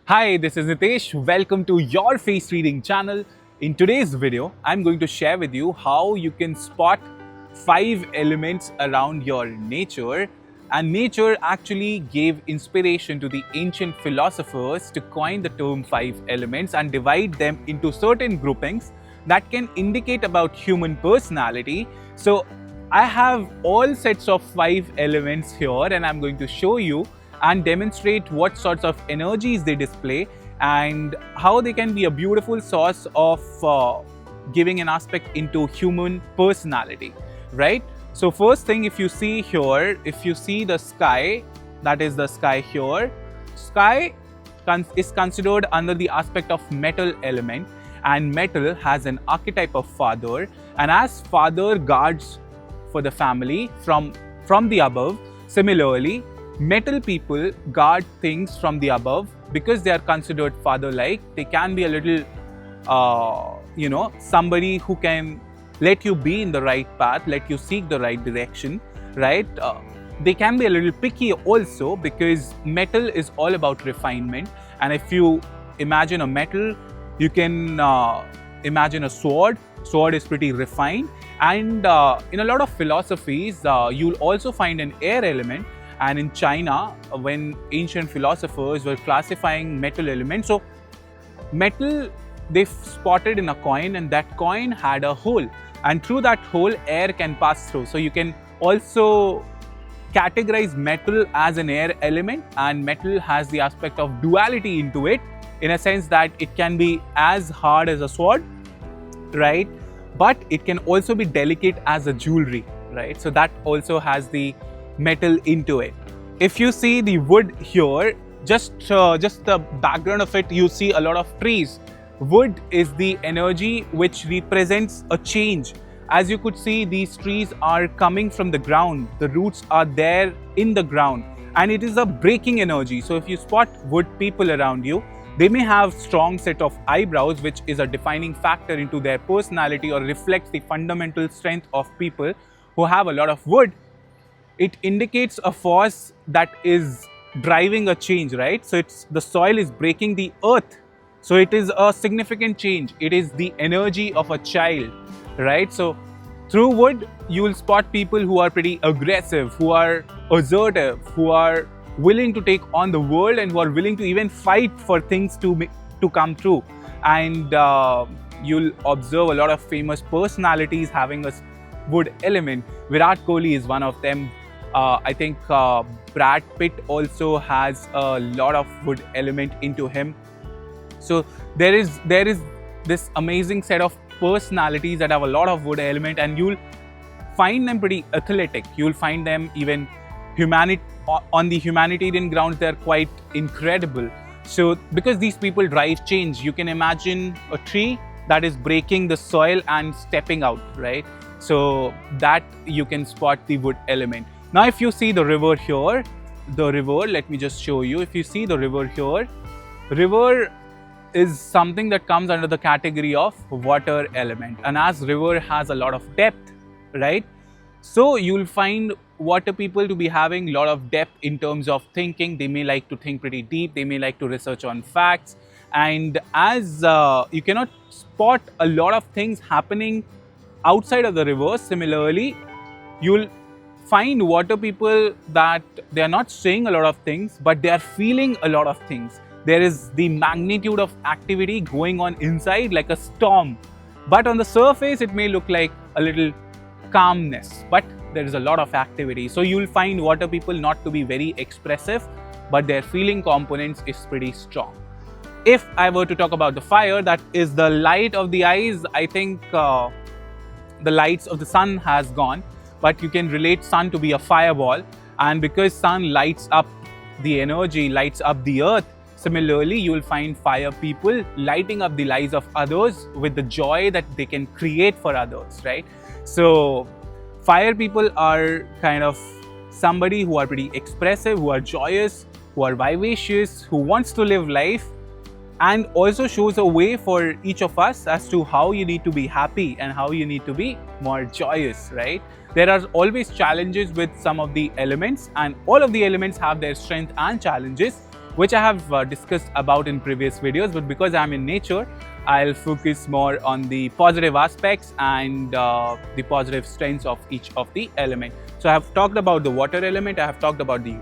Hi, this is Nitesh. Welcome to your face reading channel. In today's video, I'm going to share with you how you can spot 5 elements around your nature. And nature actually gave inspiration to the ancient philosophers to coin the term 5 elements and divide them into certain groupings that can indicate about human personality. So I have all sets of 5 elements here and I'm going to show you and demonstrate what sorts of energies they display and how they can be a beautiful source of giving an aspect into human personality, right? So first thing, if you see here, if you see the sky, that is the sky here, sky is considered under the aspect of metal element, and metal has an archetype of father, and as father guards for the family from the above, similarly metal people guard things from the above because they are considered father-like. They can be a little, somebody who can let you be in the right path, let you seek the right direction, right? They can be a little picky also because metal is all about refinement. And if you imagine a metal, you can imagine a sword. Sword is pretty refined. And in a lot of philosophies, you'll also find an air element. And in China, when ancient philosophers were classifying metal elements, so metal they spotted in a coin, and that coin had a hole, and through that hole air can pass through. So you can also categorize metal as an air element, and metal has the aspect of duality into it, in a sense that it can be as hard as a sword, right? But it can also be delicate as a jewelry, right? So that also has the metal into it. If you see the wood here, just the background of it, you see a lot of trees. Wood is the energy which represents a change. As you could see, these trees are coming from the ground. The roots are there in the ground, and it is a breaking energy. So if you spot wood people around you, they may have strong set of eyebrows, which is a defining factor into their personality or reflects the fundamental strength of people who have a lot of wood. It indicates a force that is driving a change, right? So it's the soil is breaking the earth. So it is a significant change. It is the energy of a child, right? So through wood, you will spot people who are pretty aggressive, who are assertive, who are willing to take on the world, and who are willing to even fight for things to come true. And you'll observe a lot of famous personalities having a wood element. Virat Kohli is one of them. I think Brad Pitt also has a lot of wood element into him. So there is this amazing set of personalities that have a lot of wood element, and you'll find them pretty athletic. You'll find them even on the humanitarian grounds, they're quite incredible. So because these people drive change, you can imagine a tree that is breaking the soil and stepping out, right? So that you can spot the wood element. Now, if you see the river here, let me just show you. If you see the river here, river is something that comes under the category of water element. And as river has a lot of depth, right? So you'll find water people to be having a lot of depth in terms of thinking. They may like to think pretty deep. They may like to research on facts. And as you cannot spot a lot of things happening outside of the river, similarly, you'll find water people that they are not saying a lot of things, but they are feeling a lot of things. There is the magnitude of activity going on inside like a storm. But on the surface, it may look like a little calmness, but there is a lot of activity. So you'll find water people not to be very expressive, but their feeling components is pretty strong. If I were to talk about the fire, that is the light of the eyes. I think the lights of the sun has gone, but you can relate sun to be a fireball, and because sun lights up the energy, lights up the earth, similarly you will find fire people lighting up the lives of others with the joy that they can create for others, right? So fire people are kind of somebody who are pretty expressive, who are joyous, who are vivacious, who wants to live life, and also shows a way for each of us as to how you need to be happy and how you need to be more joyous, right? There are always challenges with some of the elements, and all of the elements have their strength and challenges. which I have discussed about in previous videos. But because I'm in nature, I'll focus more on the positive aspects and the positive strengths of each of the element. So I have talked about the water element, I have talked about the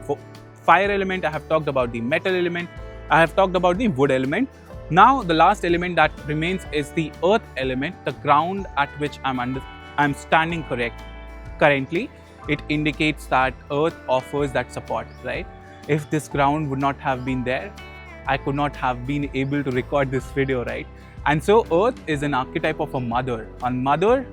fire element, I have talked about the metal element, I have talked about the wood element. Now the last element that remains is the earth element, the ground at which I'm standing currently. It indicates that earth offers that support, right? If this ground would not have been there, I could not have been able to record this video, right? And so earth is an archetype of a mother. And mother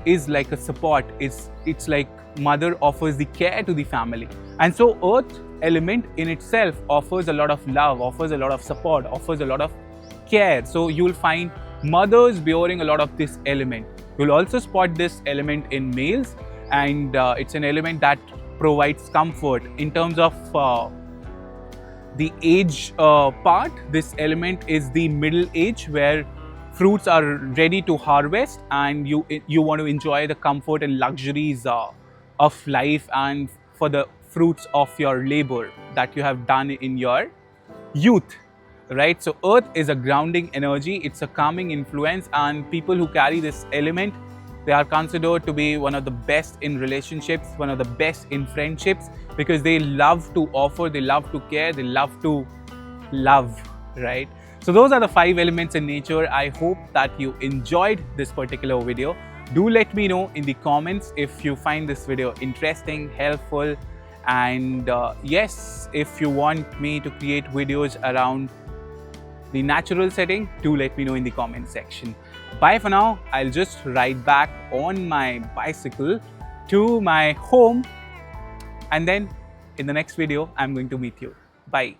is like a support. It's like mother offers the care to the family. And so earth element in itself offers a lot of love, offers a lot of support, offers a lot of care. So you'll find mothers bearing a lot of this element. You'll also spot this element in males, and it's an element that provides comfort. In terms of the age part, this element is the middle age, where fruits are ready to harvest and you want to enjoy the comfort and luxuries of life and for the fruits of your labor that you have done in your youth, right? So earth is a grounding energy, it's a calming influence, and people who carry this element, they are considered to be one of the best in relationships, one of the best in friendships, because they love to offer, they love to care, they love to love, right? So those are the 5 elements in nature. I hope that you enjoyed this particular video. Do let me know in the comments if you find this video interesting, helpful, and yes, if you want me to create videos around the natural setting, do let me know in the comment section. Bye for now. I'll just ride back on my bicycle to my home, and then in the next video, I'm going to meet you. Bye.